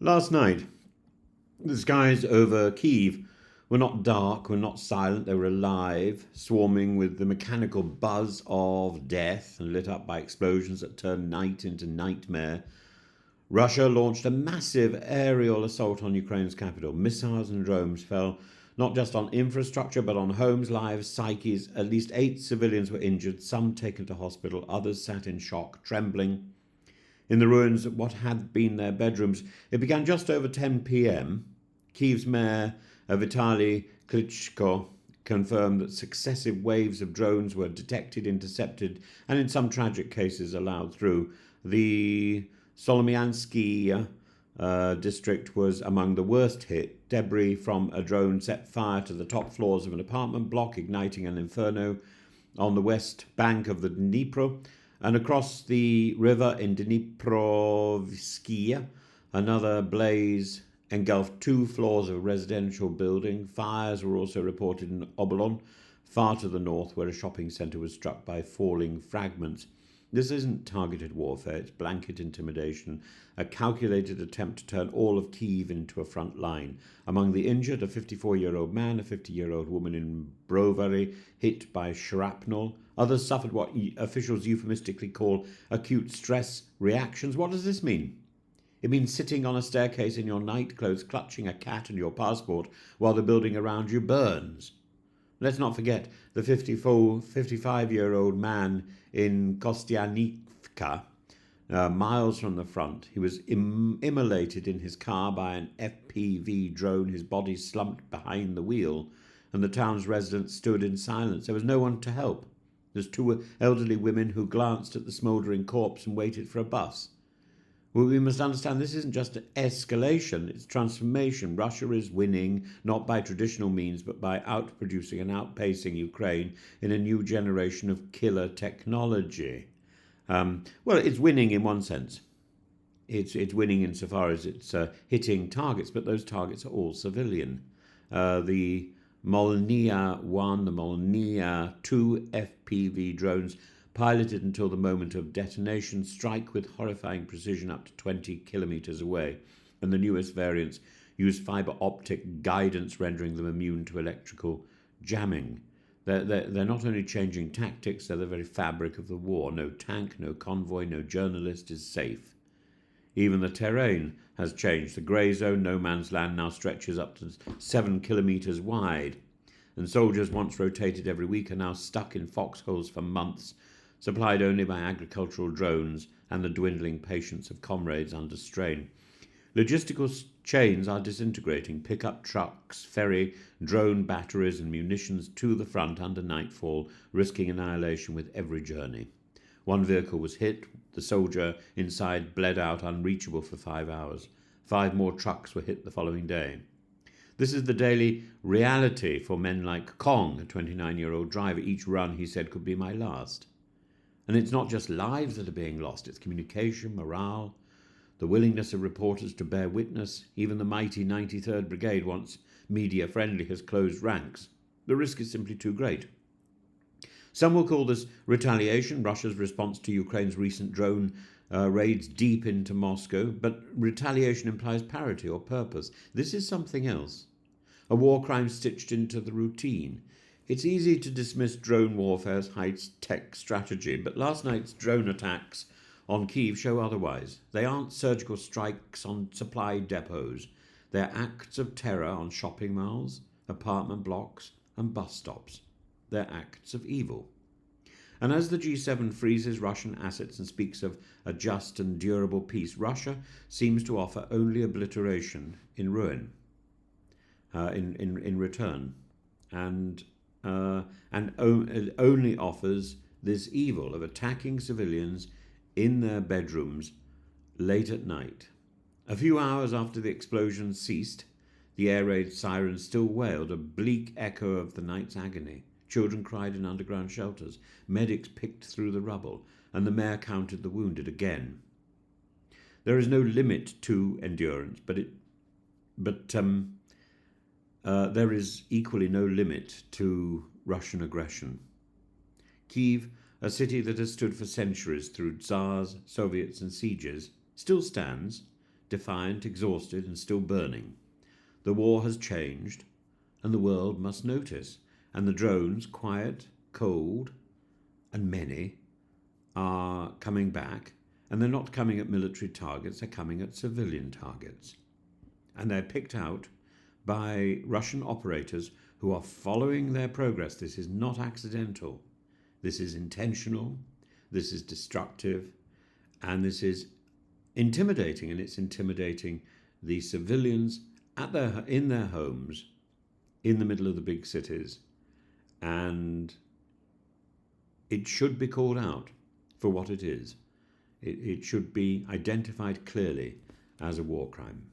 Last night, the skies over Kyiv were not dark, were not silent, they were alive, swarming with the mechanical buzz of death and lit up by explosions that turned night into nightmare. Russia launched a massive aerial assault on Ukraine's capital. Missiles and drones fell not just on infrastructure but on homes, lives, psyches. At least 8 civilians were injured, some taken to hospital, others sat in shock, trembling in the ruins of what had been their bedrooms. It began just over 10 p.m. Kyiv's mayor, Vitaly Klitschko, confirmed that successive waves of drones were detected, intercepted, and in some tragic cases allowed through. The Solomyansky district was among the worst hit. Debris from a drone set fire to the top floors of an apartment block, igniting an inferno on the west bank of the Dnipro. And across the river in Dniprovskaya, another blaze engulfed 2 floors of a residential building. Fires were also reported in Obolon, far to the north, where a shopping centre was struck by falling fragments. This isn't targeted warfare, it's blanket intimidation, a calculated attempt to turn all of Kyiv into a front line. Among the injured, a 54-year-old man, a 50-year-old woman in Brovary, hit by shrapnel. Others suffered what officials euphemistically call acute stress reactions. What does this mean? It means sitting on a staircase in your nightclothes, clutching a cat and your passport while the building around you burns. Let's not forget the 55-year-old man in Kostianivka, miles from the front. He was immolated in his car by an FPV drone, his body slumped behind the wheel, and the town's residents stood in silence. There was no one to help. There's 2 elderly women who glanced at the smouldering corpse and waited for a bus. Well, we must understand this isn't just escalation, it's transformation. Russia is winning, not by traditional means, but by outproducing and outpacing Ukraine in a new generation of killer technology. Well, it's winning in one sense. It's winning insofar as it's hitting targets, but those targets are all civilian. The Molniya 1, the Molniya 2 FPV drones piloted until the moment of detonation strike with horrifying precision up to 20 kilometers away, and the newest variants use fiber optic guidance, rendering them immune to electrical jamming. They're not only changing tactics, they're the very fabric of the war. No tank, no convoy, no journalist is safe. Even the terrain has changed. The grey zone, no man's land, now stretches up to 7 kilometers wide, and soldiers once rotated every week are now stuck in foxholes for months, supplied only by agricultural drones and the dwindling patience of comrades under strain. Logistical chains are disintegrating. Pickup trucks ferry drone batteries and munitions to the front under nightfall, risking annihilation with every journey. One vehicle was hit. The soldier inside bled out, unreachable for 5 hours. 5 more trucks were hit the following day. This is the daily reality for men like Kong, a 29-year-old driver. Each run, he said, could be my last. And it's not just lives that are being lost, it's communication, morale, the willingness of reporters to bear witness. Even the mighty 93rd Brigade, once media-friendly, has closed ranks. The risk is simply too great. Some will call this retaliation, Russia's response to Ukraine's recent drone raids deep into Moscow, but retaliation implies parity or purpose. This is something else. A war crime stitched into the routine. It's easy to dismiss drone warfare as high-tech strategy, but last night's drone attacks on Kyiv show otherwise. They aren't surgical strikes on supply depots. They're acts of terror on shopping malls, apartment blocks, and bus stops. They're acts of evil. And as the G7 freezes Russian assets and speaks of a just and durable peace, Russia seems to offer only obliteration in ruin, in return. And only offers this evil of attacking civilians in their bedrooms late at night. A few hours after the explosion ceased, the air raid sirens still wailed, a bleak echo of the night's agony. Children cried in underground shelters. Medics picked through the rubble, and the mayor counted the wounded again. There is no limit to endurance, but there is equally no limit to Russian aggression. Kyiv, a city that has stood for centuries through Tsars, Soviets and sieges, still stands, defiant, exhausted, and still burning. The war has changed, and the world must notice. And the drones, quiet, cold, and many, are coming back. And they're not coming at military targets, they're coming at civilian targets. And they're picked out by Russian operators who are following their progress. This is not accidental. This is intentional. This is destructive. And this is intimidating. And it's intimidating the civilians in their homes, in the middle of the big cities. And it should be called out for what it is. It should be identified clearly as a war crime.